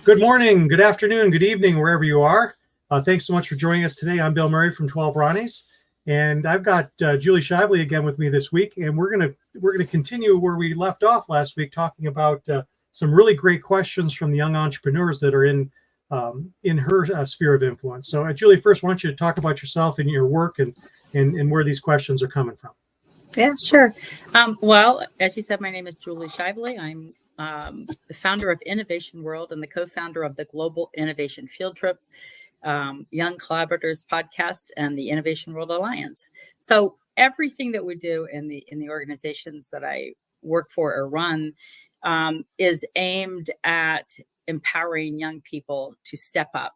Good morning, good afternoon, good evening, wherever you are. Thanks so much for joining us today. I'm Bill Murray from 12 Ronnies, and I've got Julie Shively again with me this week, and we're gonna continue where we left off last week, talking about some really great questions from the young entrepreneurs that are in her sphere of influence. So, Julie, first, why don't you talk about yourself and your work and where these questions are coming from? Yeah, sure. Well, as you said, my name is Julie Shively. I'm the founder of Innovation World and the co-founder of the Global Innovation Field Trip, Young Collaborators podcast, and the Innovation World Alliance. So everything that we do in the organizations that I work for or run is aimed at empowering young people to step up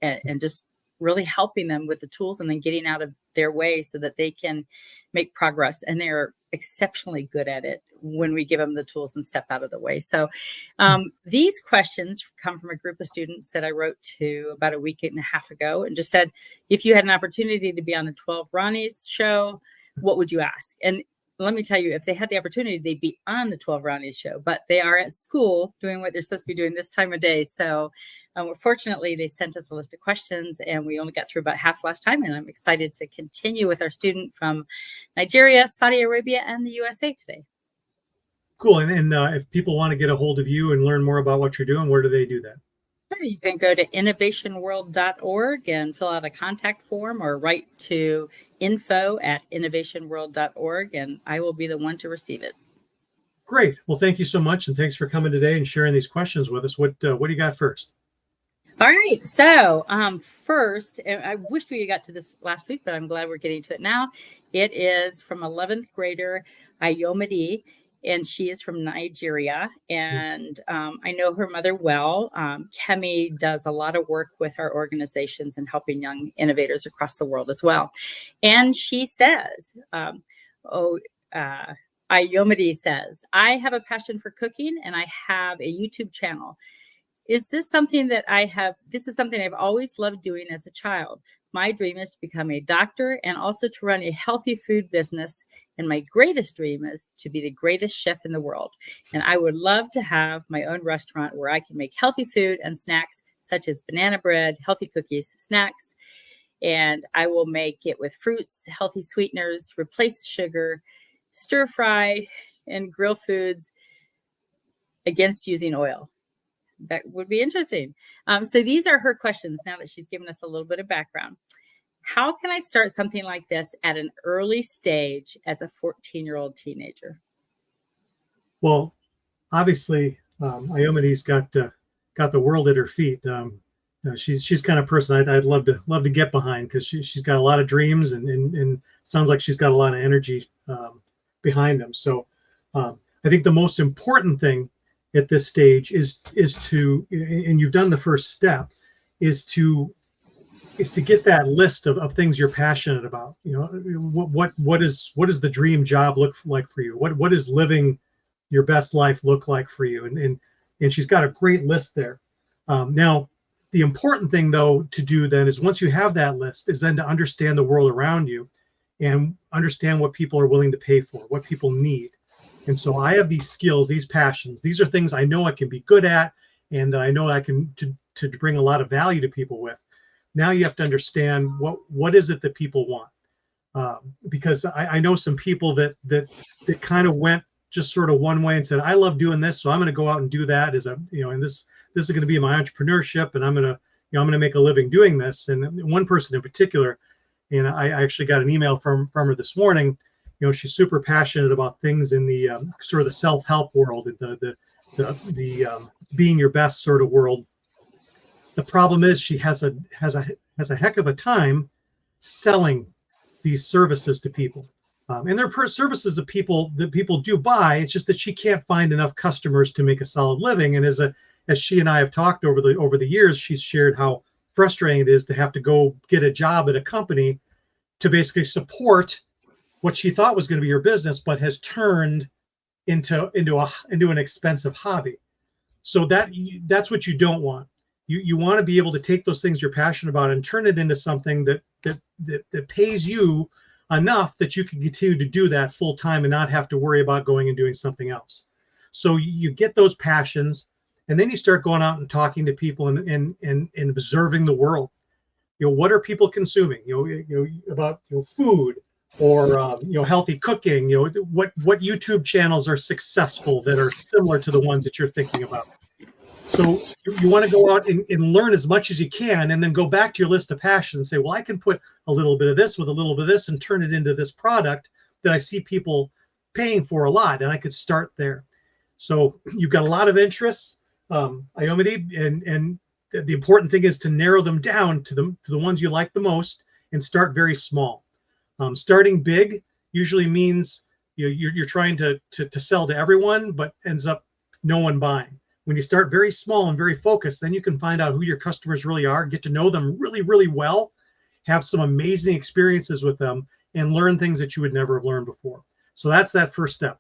and just really helping them with the tools and then getting out of their way so that they can make progress. And they're exceptionally good at it when we give them the tools and step out of the way. So these questions come from a group of students that I wrote to about a week and a half ago and just said, if you had an opportunity to be on the 12 Ronnies show, what would you ask? And let me tell you, if they had the opportunity, they'd be on the 12 Ronnies show, but they are at school doing what they're supposed to be doing this time of day. So fortunately, they sent us a list of questions and we only got through about half last time. And I'm excited to continue with our student from Nigeria, Saudi Arabia, and the USA today. Cool. And if people want to get a hold of you and learn more about what you're doing, where do they do that? Sure. You can go to innovationworld.org and fill out a contact form or write to info@innovationworld.org, and I will be the one to receive it. Great. Well, thank you so much. And thanks for coming today and sharing these questions with us. What do you got first? All right. So first, I wish we got to this last week, but I'm glad we're getting to it now. It is from 11th grader Ayomide, and she is from Nigeria. And I know her mother well. Kemi does a lot of work with our organizations and helping young innovators across the world as well. And she says, Ayomide says, I have a passion for cooking and I have a YouTube channel. This is something I've always loved doing as a child. My dream is to become a doctor and also to run a healthy food business. And my greatest dream is to be the greatest chef in the world. And I would love to have my own restaurant where I can make healthy food and snacks such as banana bread, healthy cookies, snacks. And I will make it with fruits, healthy sweeteners, replace sugar, stir fry, and grill foods against using oil. That would be interesting. So these are her questions now that she's given us a little bit of background. How can I start something like this at an early stage as a 14-year-old teenager? Well, obviously, Ayomide's got the world at her feet. She's kind of person I'd love to get behind because she's got a lot of dreams and sounds like she's got a lot of energy behind them. So I think the most important thing at this stage is to, and you've done the first step, is to get that list of things you're passionate about. You know, what is the dream job look like for you? What does living your best life look like for you? And she's got a great list there. Now, the important thing though to do then is once you have that list is then to understand the world around you and understand what people are willing to pay for, what people need. And so I have these skills, these passions. These are things I know I can be good at, and that I know I can to bring a lot of value to people with. Now you have to understand what is it that people want, because I know some people that kind of went just sort of one way and said, I love doing this, so I'm going to go out and do that and this is going to be my entrepreneurship, and I'm going to make a living doing this. And one person in particular, and I actually got an email from her this morning. You know, she's super passionate about things in the sort of the self-help world, the being your best sort of world. The problem is she has a heck of a time selling these services to people, and they're services that people do buy. It's just that she can't find enough customers to make a solid living. And as she and I have talked over the years, she's shared how frustrating it is to have to go get a job at a company to basically support what she thought was going to be her business, but has turned into an expensive hobby. So that's what you don't want. You want to be able to take those things you're passionate about and turn it into something that pays you enough that you can continue to do that full time and not have to worry about going and doing something else. So you get those passions, And then you start going out and talking to people and observing the world. What are people consuming? About food or healthy cooking. What YouTube channels are successful that are similar to the ones that you're thinking about. So you want to go out and learn as much as you can, and then go back to your list of passions and say, well, I can put a little bit of this with a little bit of this and turn it into this product that I see people paying for a lot, and I could start there. So you've got a lot of interests, Iomide, and the important thing is to narrow them down to the ones you like the most and start very small. Starting big usually means you're trying to sell to everyone, but ends up no one buying. When you start very small and very focused, then you can find out who your customers really are, get to know them really, really well, have some amazing experiences with them, and learn things that you would never have learned before. So that's that first step.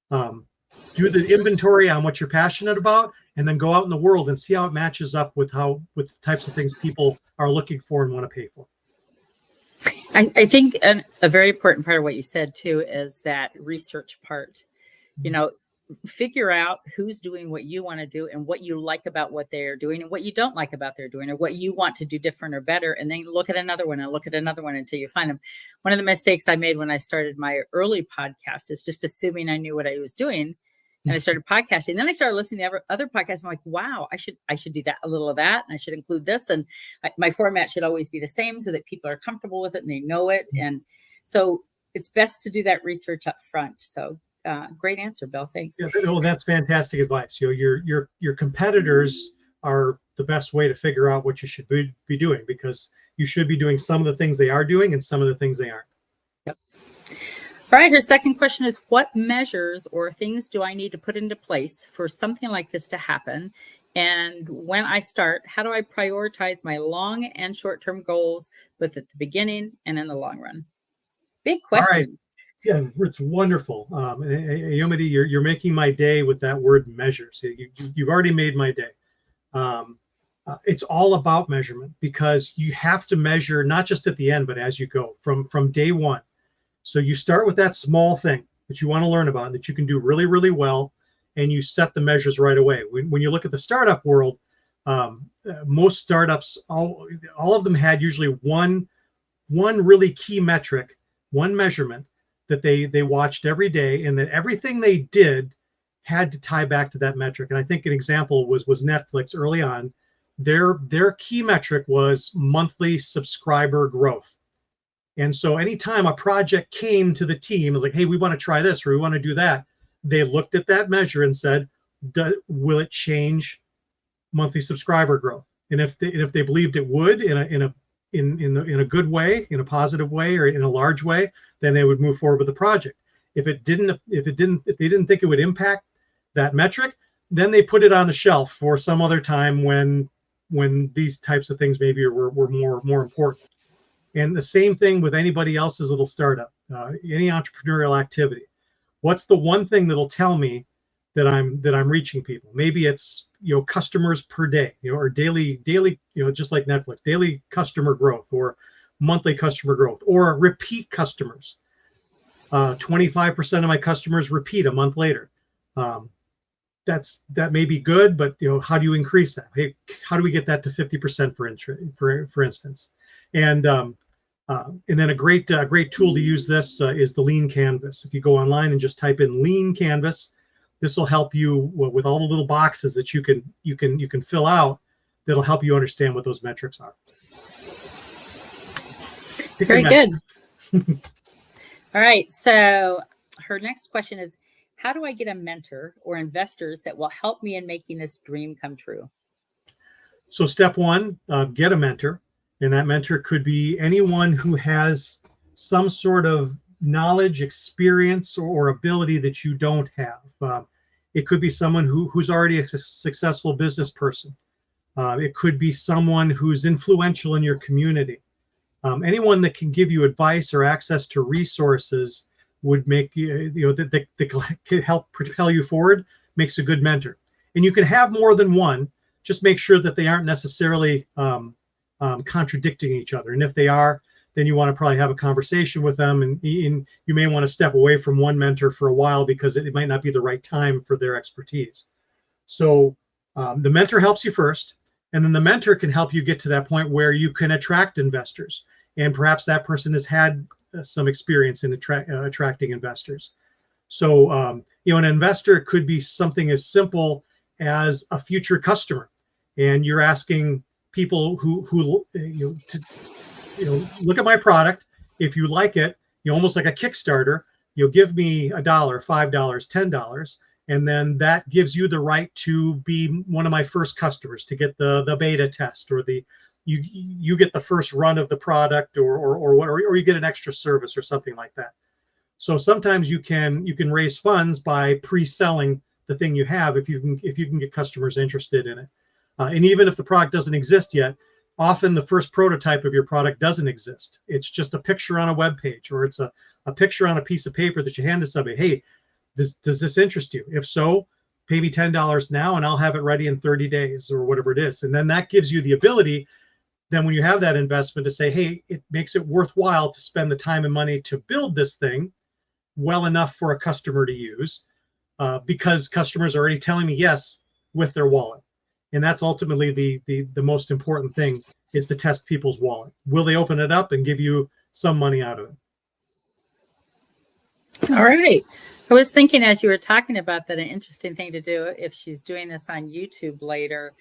Do the inventory on what you're passionate about, and then go out in the world and see how it matches up with the types of things people are looking for and want to pay for. I think a very important part of what you said too is that research part. Figure out who's doing what you want to do and what you like about what they're doing and what you don't like about they're doing, or what you want to do different or better. And then look at another one and look at another one until you find them. One of the mistakes I made when I started my early podcast is just assuming I knew what I was doing. And I started podcasting. Then I started listening to other podcasts. I'm like, wow, I should do that, a little of that. And I should include this. And my format should always be the same so that people are comfortable with it and they know it. And so it's best to do that research up front. So great answer, Bill. Thanks. Yeah, well, that's fantastic advice. Your competitors are the best way to figure out what you should be doing, because you should be doing some of the things they are doing and some of the things they aren't. Yep. All right. Her second question is, what measures or things do I need to put into place for something like this to happen? And when I start, how do I prioritize my long and short-term goals, both at the beginning and in the long run? Big question. All right. Yeah, it's wonderful. Iomide, you're making my day with that word measures. You've already made my day. It's all about measurement, because you have to measure not just at the end, but as you go from day one. So you start with that small thing that you want to learn about, that you can do really, really well, and you set the measures right away. When you look at the startup world, most startups, all of them had usually one really key metric, one measurement that they watched every day, and that everything they did had to tie back to that metric. And I think an example was Netflix early on. Their key metric was monthly subscriber growth. And so anytime a project came to the team, it was like, hey, we want to try this or we want to do that, they looked at that measure and said, will it change monthly subscriber growth? And if they believed it would in a good way, in a positive way, or in a large way, then they would move forward with the project. If they didn't think it would impact that metric, then they put it on the shelf for some other time when these types of things maybe were more important. And the same thing with anybody else's little startup, any entrepreneurial activity. What's the one thing that'll tell me that I'm reaching people? Maybe it's customers per day, or daily, just like Netflix, daily customer growth, or monthly customer growth, or repeat customers. 25% of my customers repeat a month later. That may be good, but how do you increase that? Hey, how do we get that to 50% for instance? And then a great tool to use this is the Lean Canvas. If you go online and just type in Lean Canvas, this will help you with all the little boxes that you can fill out. That'll help you understand what those metrics are. Very good. All right. So her next question is, how do I get a mentor or investors that will help me in making this dream come true? So step one, get a mentor. And that mentor could be anyone who has some sort of knowledge, experience, or ability that you don't have. It could be someone who's already a successful business person. It could be someone who's influential in your community. Anyone that can give you advice or access to resources would make that can help propel you forward, makes a good mentor. And you can have more than one. Just make sure that they aren't necessarily contradicting each other. And if they are, then you want to probably have a conversation with them, and you may want to step away from one mentor for a while because it might not be the right time for their expertise. So The mentor helps you first, and then the mentor can help you get to that point where you can attract investors. And perhaps that person has had some experience in attracting investors. So, an investor could be something as simple as a future customer, and you're asking people who look at my product. If you like it, almost like a Kickstarter, you'll give me $1, $5, $10, and then that gives you the right to be one of my first customers, to get the beta test, or you get the first run of the product, or you get an extra service or something like that. So sometimes you can raise funds by pre-selling the thing you have if you can get customers interested in it. And even if the product doesn't exist yet, often the first prototype of your product doesn't exist. It's just a picture on a web page, or it's a picture on a piece of paper that you hand to somebody. Hey, does this interest you? If so, pay me $10 now and I'll have it ready in 30 days or whatever it is. And then that gives you the ability, then when you have that investment, to say, hey, it makes it worthwhile to spend the time and money to build this thing well enough for a customer to use, because customers are already telling me yes with their wallet. And that's ultimately the most important thing, is to test people's wallet. Will they open it up and give you some money out of it? All right. I was thinking, as you were talking about that, an interesting thing to do if she's doing this on YouTube later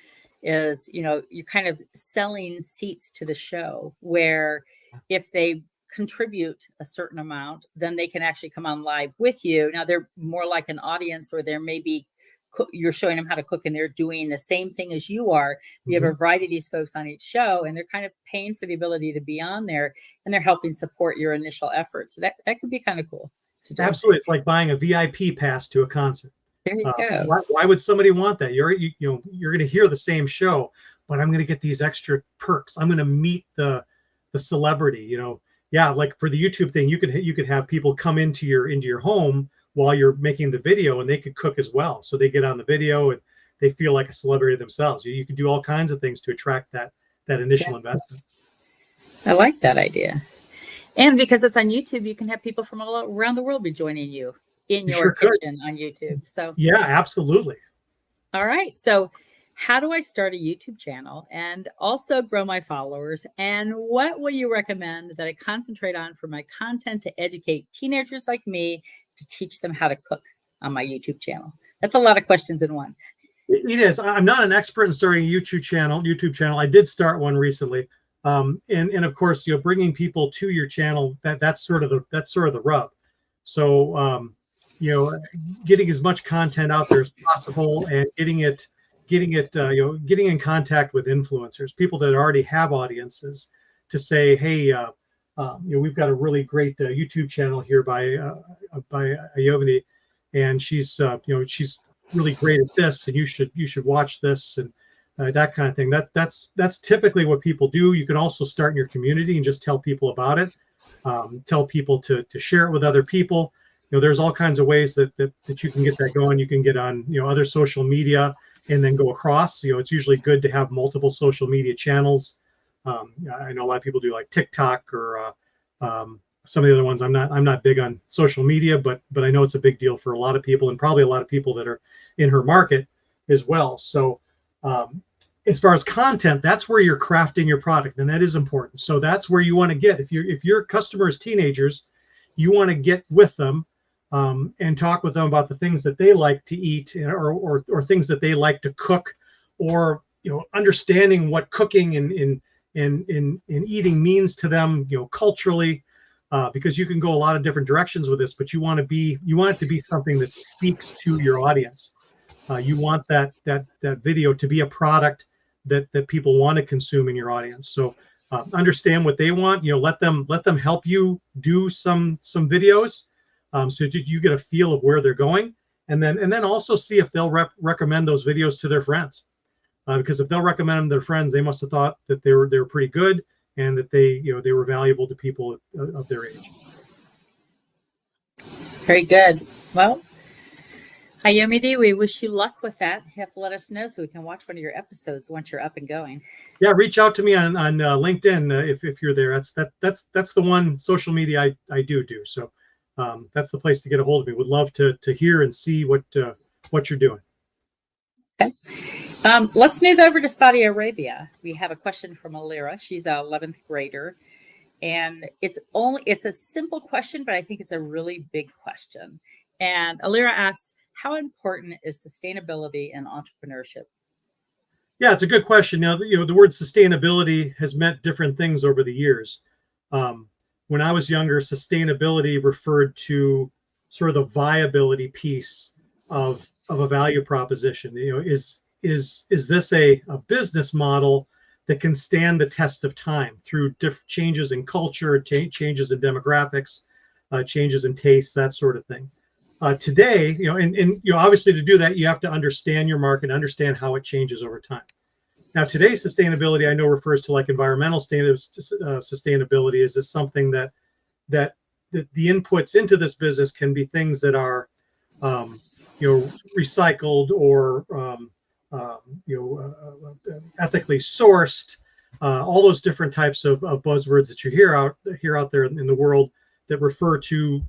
is, you're kind of selling seats to the show, where if they contribute a certain amount, then they can actually come on live with you. Now they're more like an audience, or they're maybe you're showing them how to cook and they're doing the same thing as you are. You have a variety of these folks on each show, and they're kind of paying for the ability to be on there, and they're helping support your initial efforts. So that could be kind of cool to do. Absolutely. It's like buying a VIP pass to a concert. There you go. Why would somebody want that? You're going to hear the same show, but I'm going to get these extra perks. I'm going to meet the celebrity, Yeah, like for the YouTube thing, you could have people come into your home while you're making the video, and they could cook as well. So they get on the video and they feel like a celebrity themselves. You can do all kinds of things to attract that initial investment. I like that idea. And because it's on YouTube, you can have people from all around the world be joining you in your kitchen on YouTube. So yeah, absolutely. All right. So how do I start a YouTube channel and also grow my followers? And what will you recommend that I concentrate on for my content to educate teenagers like me, to teach them how to cook on my YouTube channel? That's a lot of questions in one. It is. I'm not an expert in starting a YouTube channel. I did start one recently. And of course, bringing people to your channel, that's sort of the rub. So, getting as much content out there as possible, and getting in contact with influencers, people that already have audiences, to say, hey, we've got a really great YouTube channel here by Ayomini, and she's really great at this, and you should watch this, and that kind of thing. That's typically what people do. You can also start in your community and just tell people about it. Tell people to share it with other people. There's all kinds of ways that you can get that going. You can get on other social media and then go across. It's usually good to have multiple social media channels. I know a lot of people do like TikTok or some of the other ones. I'm not big on social media, but I know it's a big deal for a lot of people, and probably a lot of people that are in her market as well. So as far as content, that's where you're crafting your product, and that is important. So that's where you want to get. If your customer is teenagers, you want to get with them and talk with them about the things that they like to eat, or things that they like to cook, or understanding what cooking and eating means to them, culturally, because you can go a lot of different directions with this. But you want it to be something that speaks to your audience. You want that video to be a product that people want to consume in your audience. So understand what they want. Let them help you do some videos, so that you get a feel of where they're going, and then also see if they'll recommend those videos to their friends. Because if they'll recommend them to their friends, they must have thought that they were pretty good, and that they were valuable to people of their age. Very good. Well, Ayomini, we wish you luck with that. You have to let us know so we can watch one of your episodes once you're up and going. Yeah, reach out to me on LinkedIn if you're there. That's the one social media I do. So that's the place to get a hold of me. Would love to hear and see what you're doing. Okay. Let's move over to Saudi Arabia. We have a question from Alira. She's an 11th grader. And it's a simple question, but I think it's a really big question. And Alira asks, how important is sustainability in entrepreneurship? Yeah, it's a good question. Now, the word sustainability has meant different things over the years. When I was younger, sustainability referred to sort of the viability piece of a value proposition. Is this a business model that can stand the test of time through changes in culture, changes in demographics, changes in tastes, that sort of thing. Today, and obviously to do that, you have to understand your market, understand how it changes over time. Now, today's sustainability, I know, refers to like environmental sustainability. Is this something that the inputs into this business can be things that are, recycled or ethically sourced, all those different types of buzzwords that you hear out there in the world that refer to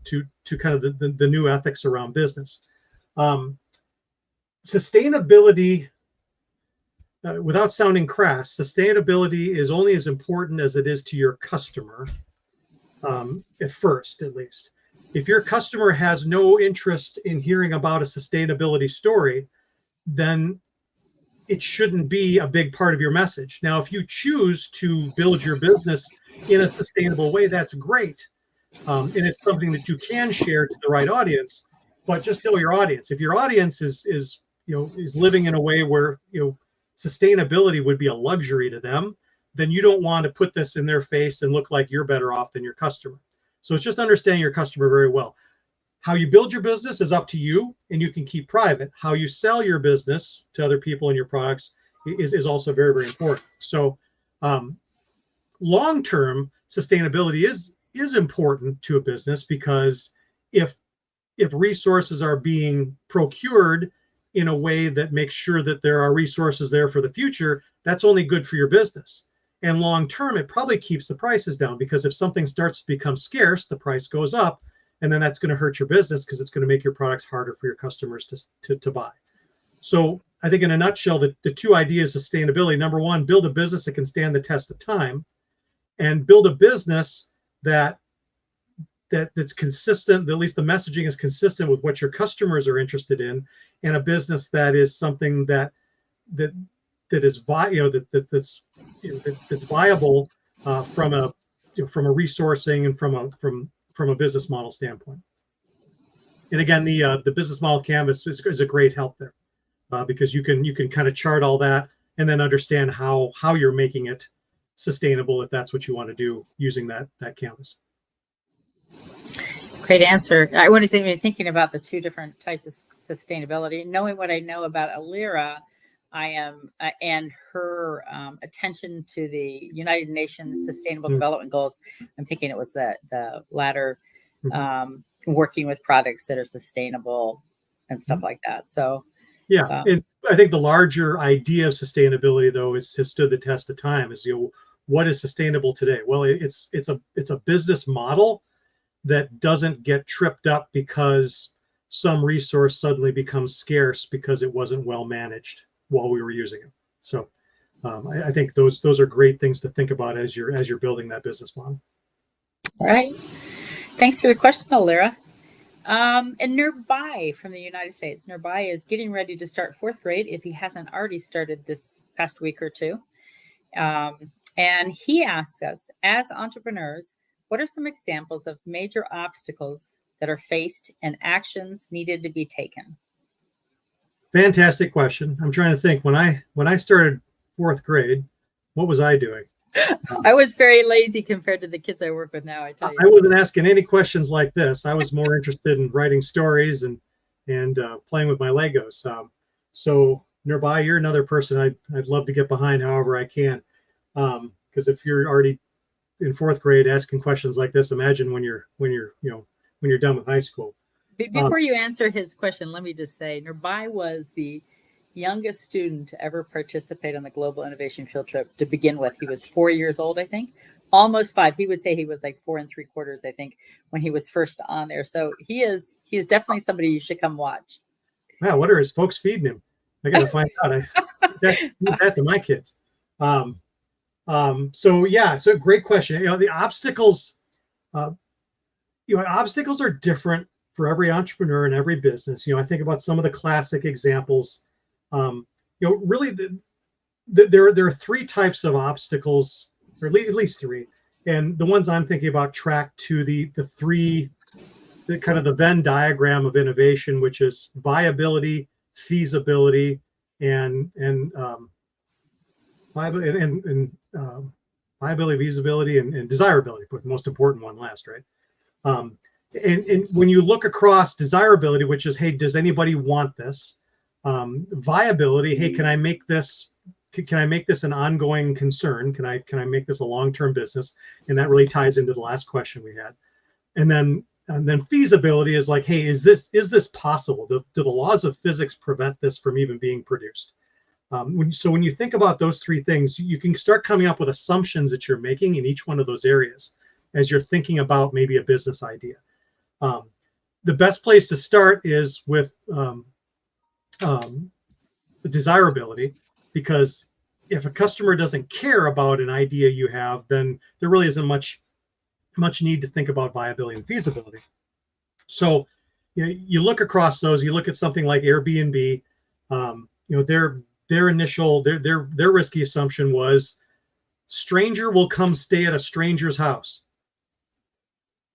kind of the new ethics around business. Sustainability, without sounding crass, sustainability is only as important as it is to your customer, at first, at least. If your customer has no interest in hearing about a sustainability story, then it shouldn't be a big part of your message. Now, if you choose to build your business in a sustainable way, that's great. And it's something that you can share to the right audience, but just know your audience. If your audience is living in a way where, sustainability would be a luxury to them, then you don't want to put this in their face and look like you're better off than your customer. So it's just understanding your customer very well. How you build your business is up to you, and you can keep private. How you sell your business to other people and your products is also very, very important. So long-term sustainability is important to a business, because if resources are being procured in a way that makes sure that there are resources there for the future, that's only good for your business. And long-term, it probably keeps the prices down, because if something starts to become scarce, the price goes up, and then that's going to hurt your business, because it's going to make your products harder for your customers to buy. So I think in a nutshell, the two ideas of sustainability: number one, build a business that can stand the test of time, and build a business that's consistent, that at least the messaging is consistent with what your customers are interested in, and a business that is something that's viable from a resourcing and from a business model standpoint. And again, the business model canvas is a great help there, because you can kind of chart all that and then understand how you're making it sustainable, if that's what you want to do using that canvas. Great answer. I wasn't even thinking about the two different types of sustainability. Knowing what I know about Alira, and her attention to the United Nations Sustainable Development Goals, I'm thinking it was the latter, working with products that are sustainable and stuff like that. So yeah, and I think the larger idea of sustainability, though, has stood the test of time. Is what is sustainable today? Well, it's a business model that doesn't get tripped up because some resource suddenly becomes scarce because it wasn't well managed while we were using it. So I think those are great things to think about as you're building that business model. All right. Thanks for the question, Alira. And Nirbai from the United States. Nirbai is getting ready to start fourth grade, if he hasn't already started this past week or two. And he asks us, as entrepreneurs, what are some examples of major obstacles that are faced and actions needed to be taken? Fantastic question. I'm trying to think. When I started fourth grade, what was I doing? I was very lazy compared to the kids I work with now, I tell you. I wasn't asking any questions like this. I was more interested in writing stories and playing with my Legos. So Nirbai, you're another person I'd love to get behind however I can. Because if you're already in fourth grade asking questions like this, imagine when you're done with high school. Before you answer his question, let me just say Nirbai was the youngest student to ever participate on the Global Innovation Field Trip to begin with. He was 4 years old, I think, almost 5. He would say he was like 4 3/4, I think, when he was first on there. So he is definitely somebody you should come watch. Wow, what are his folks feeding him? I got to find out. that to my kids. So yeah, so great question. The obstacles, obstacles are different for every entrepreneur and every business. I think about some of the classic examples. Really, there are three types of obstacles, or at least three, and the ones I'm thinking about track to the kind of the Venn diagram of innovation, which is viability, feasibility, and viability, feasibility, and desirability, with the most important one last, right? And when you look across desirability, which is, hey, does anybody want this? Viability, hey, can I make this an ongoing concern? Can I make this a long-term business? And that really ties into the last question we had. And then feasibility is like, hey, is this possible? Do the laws of physics prevent this from even being produced? So when you think about those three things, you can start coming up with assumptions that you're making in each one of those areas as you're thinking about maybe a business idea. The best place to start is with the desirability, because if a customer doesn't care about an idea you have, then there really isn't much need to think about viability and feasibility. So you look across those. You look at something like Airbnb. Their initial risky assumption was stranger will come stay at a stranger's house.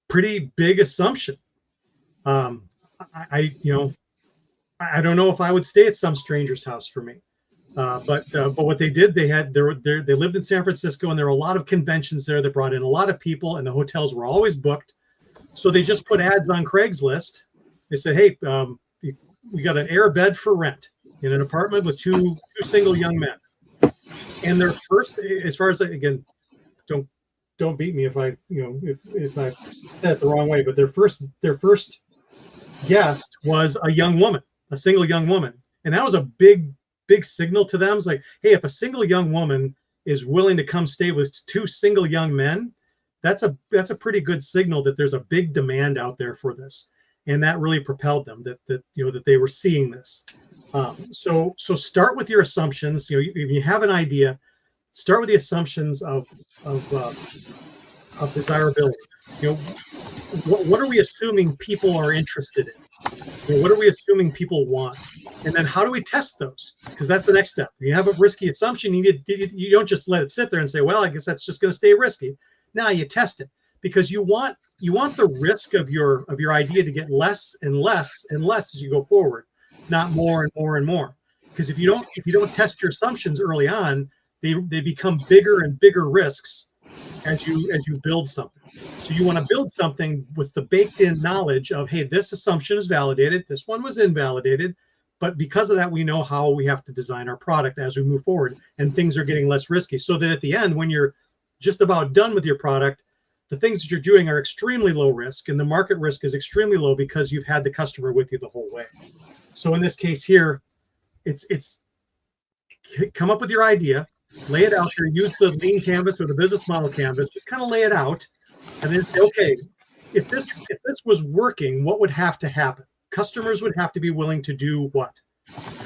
Pretty big assumption. I don't know if I would stay at some stranger's house for me. But what they did, they lived in San Francisco, and there were a lot of conventions there that brought in a lot of people, and the hotels were always booked. So they just put ads on Craigslist. They said, hey, we got an air bed for rent in an apartment with two single young men. And their first, as far as, again, don't beat me if I said it the wrong way, but their first guest was a young woman, a single young woman. And that was a big signal to them. It's like, hey, if a single young woman is willing to come stay with two single young men, that's a pretty good signal that there's a big demand out there for this. And that really propelled them that they were seeing this. So start with your assumptions. If you have an idea, start with the assumptions of desirability. What are we assuming people are interested in? What are we assuming people want? And then how do we test those? Because that's the next step. You have a risky assumption. You don't just let it sit there and say, well, I guess that's just going to stay risky. Now you test it, because you want the risk of your idea to get less and less and less as you go forward, not more and more and more. Because if you don't test your assumptions early on, they become bigger and bigger risks as you build something. So you want to build something with the baked in knowledge of, hey, this assumption is validated, this one was invalidated, but because of that, we know how we have to design our product as we move forward, and things are getting less risky, so that at the end, when you're just about done with your product, the things that you're doing are extremely low risk, and the market risk is extremely low because you've had the customer with you the whole way. So in this case here, it's come up with your idea, lay it out there, use the lean canvas or the business model canvas, just kind of lay it out, and then say, okay, if this was working, what would have to happen? Customers would have to be willing to do what?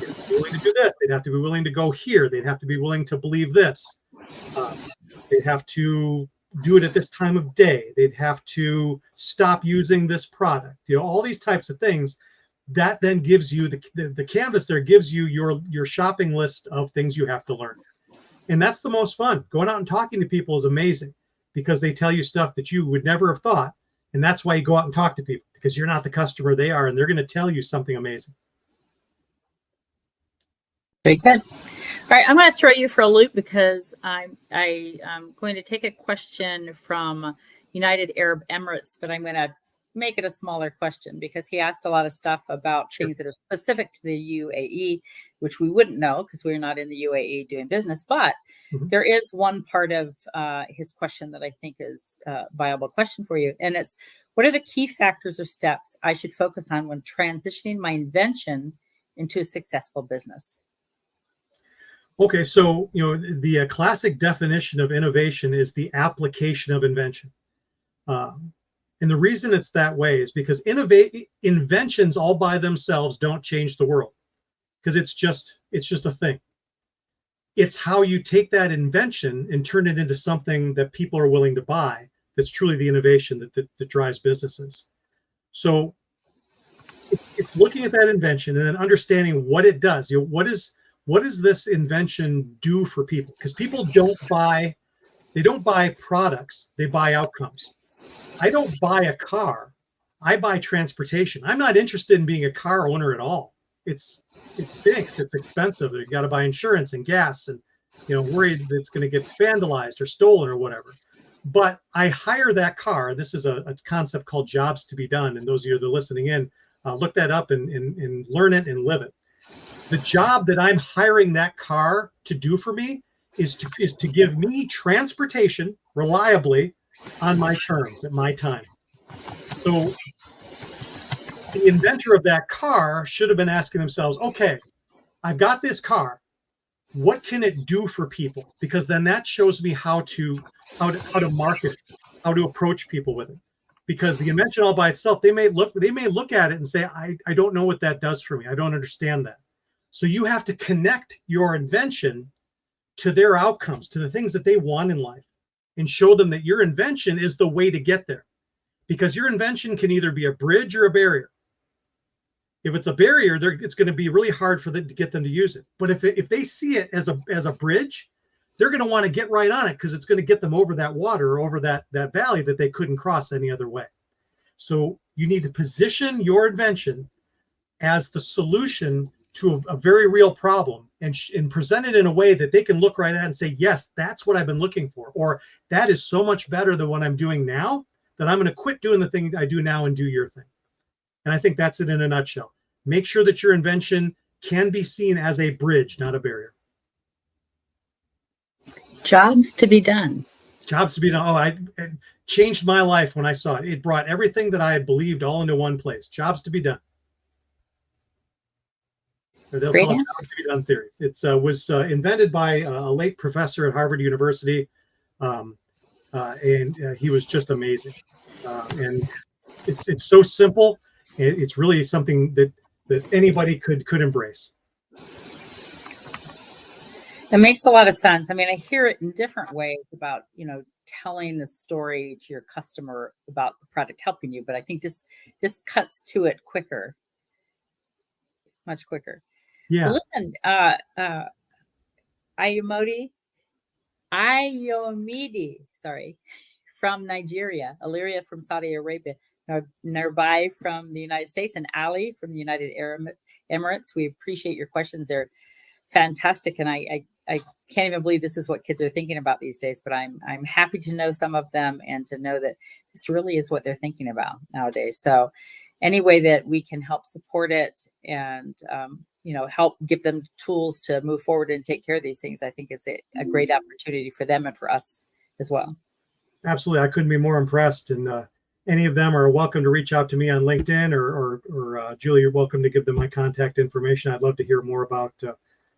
They'd have to be willing to do this. They'd have to be willing to go here. They'd have to be willing to believe this. They'd have to do it at this time of day. They'd have to stop using this product. All these types of things. That then gives you the canvas there, gives you your shopping list of things you have to learn. And that's the most fun. Going out and talking to people is amazing, because they tell you stuff that you would never have thought. And that's why you go out and talk to people, because you're not the customer, they are, and they're going to tell you something amazing. Very good. All right, I'm going to throw you for a loop, because I'm going to take a question from United Arab Emirates, but I'm going to make it a smaller question, because he asked a lot of stuff about things that are specific to the UAE, which we wouldn't know because we're not in the UAE doing business. But there is one part of his question that I think is a viable question for you. And it's, what are the key factors or steps I should focus on when transitioning my invention into a successful business? Okay, so the classic definition of innovation is the application of invention. And the reason it's that way is because inventions all by themselves don't change the world, because it's just a thing. It's how you take that invention and turn it into something that people are willing to buy. That's truly the innovation that drives businesses. So it's looking at that invention and then understanding what it does. What does this invention do for people? Because people don't buy products, they buy outcomes. I don't buy a car, I buy transportation. I'm not interested in being a car owner at all. It stinks. It's expensive. You got to buy insurance and gas, and worried that it's going to get vandalized or stolen or whatever. But I hire that car. This is a concept called jobs to be done. And those of you that are listening in, look that up and learn it and live it. The job that I'm hiring that car to do for me is to give me transportation reliably on my terms at my time. So the inventor of that car should have been asking themselves, okay, I've got this car. What can it do for people? Because then that shows me how to market it, how to approach people with it. Because the invention all by itself, they may look at it and say, I don't know what that does for me. I don't understand that. So you have to connect your invention to their outcomes, to the things that they want in life, and show them that your invention is the way to get there. Because your invention can either be a bridge or a barrier. If it's a barrier, it's going to be really hard for them to get them to use it. But if they see it as a bridge, they're going to want to get right on it because it's going to get them over that water or over that valley that they couldn't cross any other way. So you need to position your invention as the solution to a very real problem and present it in a way that they can look right at and say, yes, that's what I've been looking for. Or that is so much better than what I'm doing now that I'm going to quit doing the thing I do now and do your thing. And I think that's it in a nutshell. Make sure that your invention can be seen as a bridge, not a barrier. Jobs to be done. Jobs to be done. Oh, it changed my life when I saw it. It brought everything that I had believed all into one place. Jobs to be done. Or they'll call it jobs to be done theory. It was invented by a late professor at Harvard University, and he was just amazing. And it's so simple. It's really something that anybody could embrace. It makes a lot of sense. I mean, I hear it in different ways about, telling the story to your customer about the product helping you, but I think this cuts to it quicker, much quicker. Yeah. But listen, Ayomide, from Nigeria, Illyria from Saudi Arabia, Nirbai from the United States, and Ali from the United Arab Emirates. We appreciate your questions. They're fantastic, and I can't even believe this is what kids are thinking about these days, but I'm happy to know some of them and to know that this really is what they're thinking about nowadays. So any way that we can help support it and help give them tools to move forward and take care of these things, I think is a great opportunity for them and for us as well. Absolutely. I couldn't be more impressed. And any of them are welcome to reach out to me on LinkedIn or Julie, you're welcome to give them my contact information. I'd love to hear more about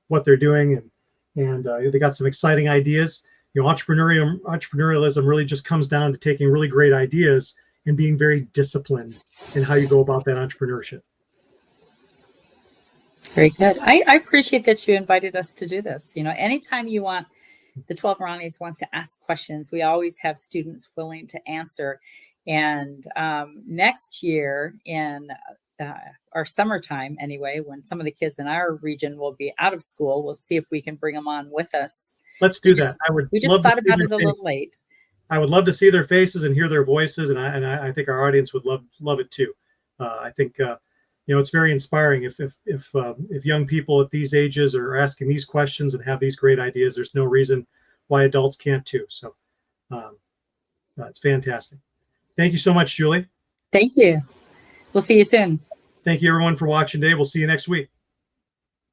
what they're doing. And they got some exciting ideas. Entrepreneurialism really just comes down to taking really great ideas and being very disciplined in how you go about that entrepreneurship. Very good. I appreciate that you invited us to do this. Anytime you want, the 12 Ronnies wants to ask questions, we always have students willing to answer. And next year in our summertime anyway, when some of the kids in our region will be out of school, we'll see if we can bring them on with us. Let's do that. We just thought about it a little late. I would love to see their faces and hear their voices, and I think our audience would love it too. I think it's very inspiring if young people at these ages are asking these questions and have these great ideas. There's no reason why adults can't too. So it's fantastic. Thank you so much, Julie. Thank you. We'll see you soon. Thank you, everyone, for watching today. We'll see you next week.